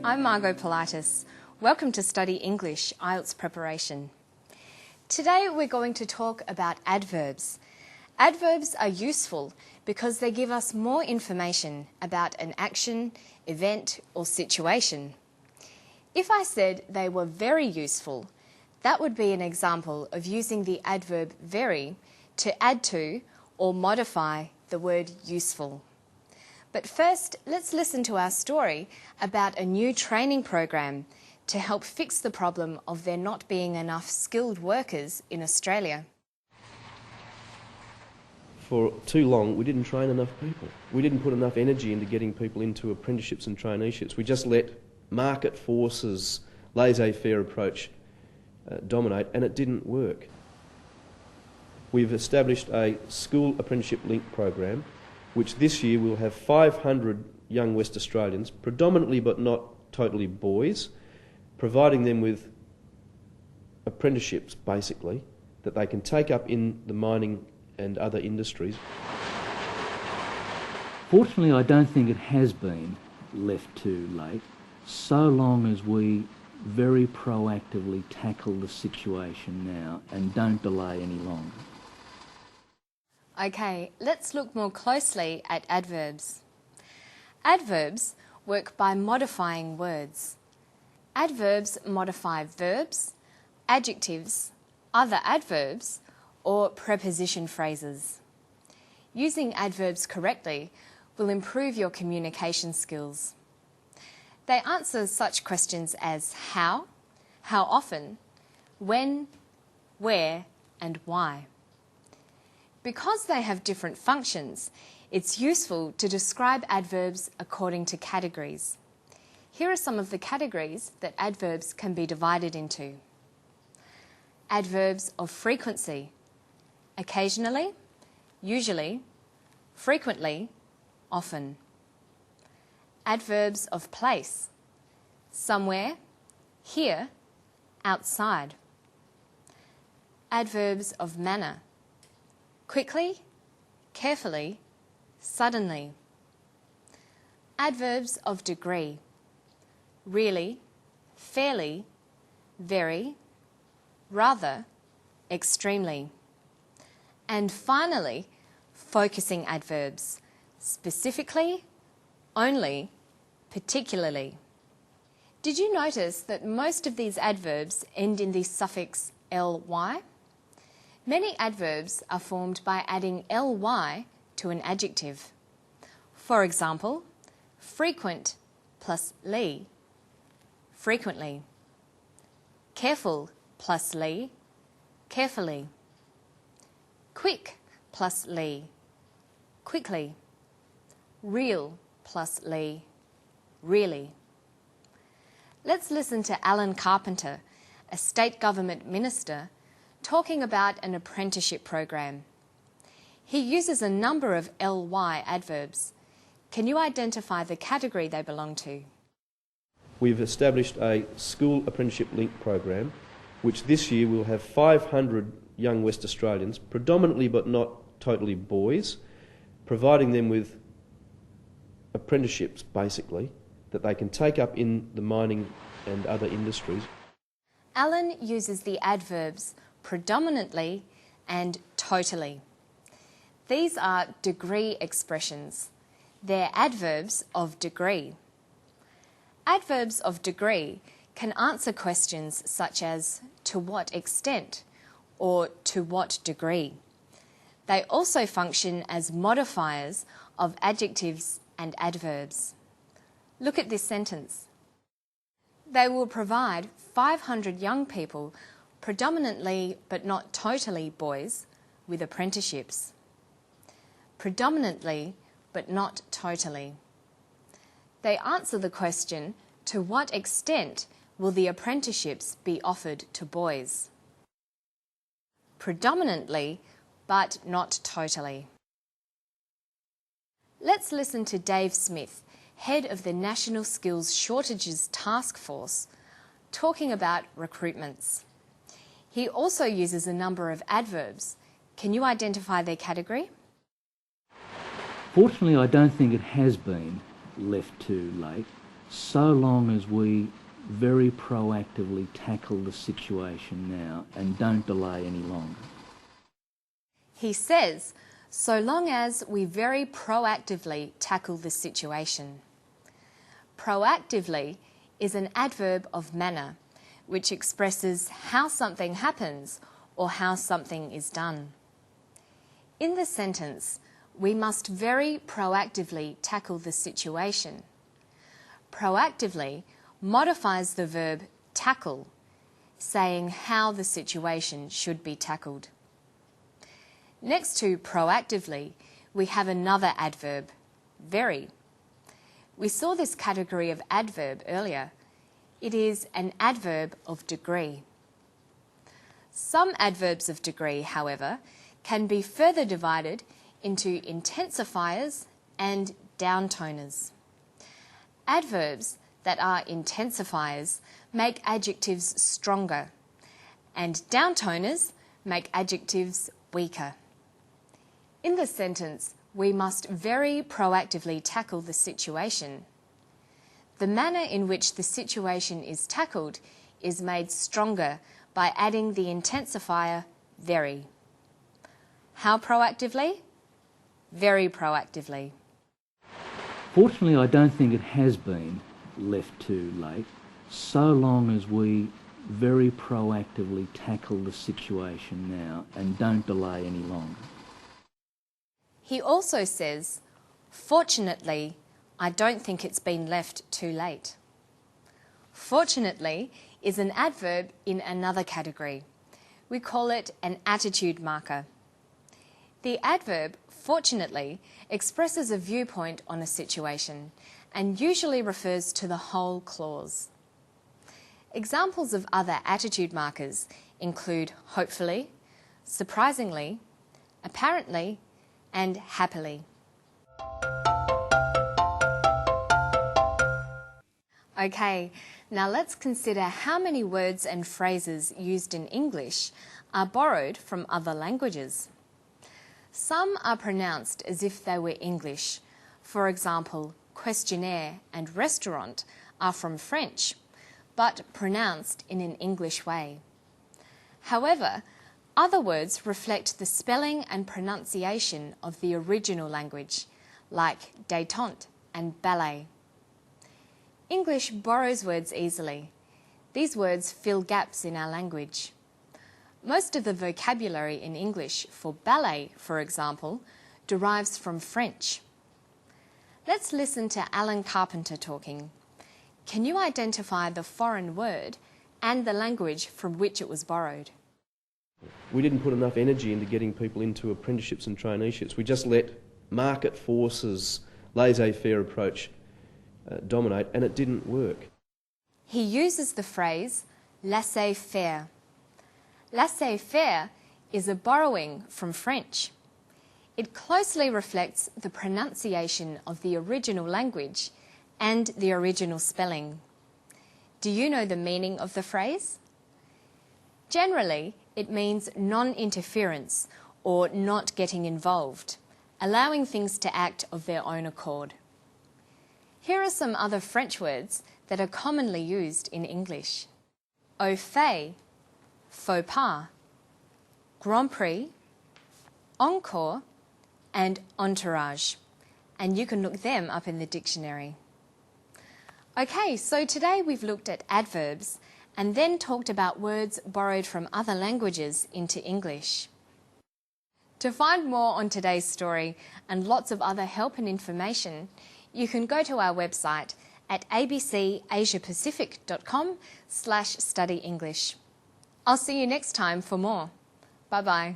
I'm Margot Politis. Welcome to Study English IELTS Preparation. Today we're going to talk about adverbs. Adverbs are useful because they give us more information about an action, event or situation. If I said they were very useful, that would be an example of using the adverb very to add to or modify the word useful. But first, let's listen to our story about a new training program to help fix the problem of there not being enough skilled workers in Australia. For too long, we didn't train enough people. We didn't put enough energy into getting people into apprenticeships and traineeships. We just let market forces, laissez-faire approach dominate, and it didn't work. We've established a school apprenticeship link program, which this year will have 500 young West Australians, predominantly but not totally boys, providing them with apprenticeships, basically, that they can take up in the mining and other industries. Fortunately, I don't think it has been left too late, so long as we very proactively tackle the situation now and don't delay any longer. Okay, let's look more closely at adverbs. Adverbs work by modifying words. Adverbs modify verbs, adjectives, other adverbs, or preposition phrases. Using adverbs correctly will improve your communication skills. They answer such questions as how often, when, where, and why. Because they have different functions, it's useful to describe adverbs according to categories. Here are some of the categories that adverbs can be divided into. Adverbs of frequency: occasionally, usually, frequently, often. Adverbs of place: somewhere, here, outside. Adverbs of manner: quickly, carefully, suddenly. Adverbs of degree: really, fairly, very, rather, extremely. And finally, focusing adverbs: specifically, only, particularly. Did you notice that most of these adverbs end in the suffix ly? Many adverbs are formed by adding ly to an adjective. For example, frequent plus ly, frequently. Careful plus ly, carefully. Quick plus ly, quickly. Real plus ly, really. Let's listen to Alan Carpenter, a state government minister, talking about an apprenticeship program. He uses a number of ly adverbs. Can you identify the category they belong to? We've established a school apprenticeship link program, which this year will have 500 young West Australians, predominantly but not totally boys, providing them with apprenticeships, basically, that they can take up in the mining and other industries. Alan uses the adverbs predominantly and totally. These are degree expressions. They're adverbs of degree. Adverbs of degree can answer questions such as to what extent or to what degree. They also function as modifiers of adjectives and adverbs. Look at this sentence. They will provide 500 young people, predominantly but not totally boys, with apprenticeships. Predominantly but not totally. They answer the question, to what extent will the apprenticeships be offered to boys? Predominantly but not totally. Let's listen to Dave Smith, head of the National Skills Shortages Task Force, talking about recruitments. He also uses a number of adverbs. Can you identify their category? Fortunately, I don't think it has been left too late, so long as we very proactively tackle the situation now and don't delay any longer. He says, so long as we very proactively tackle the situation. Proactively is an adverb of manner, which expresses how something happens or how something is done. In the sentence, we must very proactively tackle the situation. Proactively modifies the verb tackle, saying how the situation should be tackled. Next to proactively, we have another adverb, very. We saw this category of adverb earlier. It is an adverb of degree. Some adverbs of degree, however, can be further divided into intensifiers and downtoners. Adverbs that are intensifiers make adjectives stronger, and downtoners make adjectives weaker. In the sentence, we must very proactively tackle the situation. The manner in which the situation is tackled is made stronger by adding the intensifier very. How proactively? Very proactively. Fortunately, I don't think it has been left too late, so long as we very proactively tackle the situation now and don't delay any longer. He also says, fortunately, I don't think it's been left too late. Fortunately is an adverb in another category. We call it an attitude marker. The adverb fortunately expresses a viewpoint on a situation and usually refers to the whole clause. Examples of other attitude markers include hopefully, surprisingly, apparently, and happily. Okay, now let's consider how many words and phrases used in English are borrowed from other languages. Some are pronounced as if they were English. For example, questionnaire and restaurant are from French, but pronounced in an English way. However, other words reflect the spelling and pronunciation of the original language, like détente and ballet. English borrows words easily. These words fill gaps in our language. Most of the vocabulary in English for ballet, for example, derives from French. Let's listen to Alan Carpenter talking. Can you identify the foreign word and the language from which it was borrowed? We didn't put enough energy into getting people into apprenticeships and traineeships. We just let market forces, laissez-faire approach dominate, and it didn't work. He uses the phrase laissez-faire. Laissez-faire is a borrowing from French. It closely reflects the pronunciation of the original language and the original spelling. Do you know the meaning of the phrase? Generally, it means non-interference or not getting involved, allowing things to act of their own accord. Here are some other French words that are commonly used in English. Au fait, faux pas, Grand Prix, encore, and entourage. And you can look them up in the dictionary. Okay, so today we've looked at adverbs and then talked about words borrowed from other languages into English. To find more on today's story and lots of other help and information, you can go to our website at abcasiapacific.com/study English. I'll see you next time for more. Bye-bye.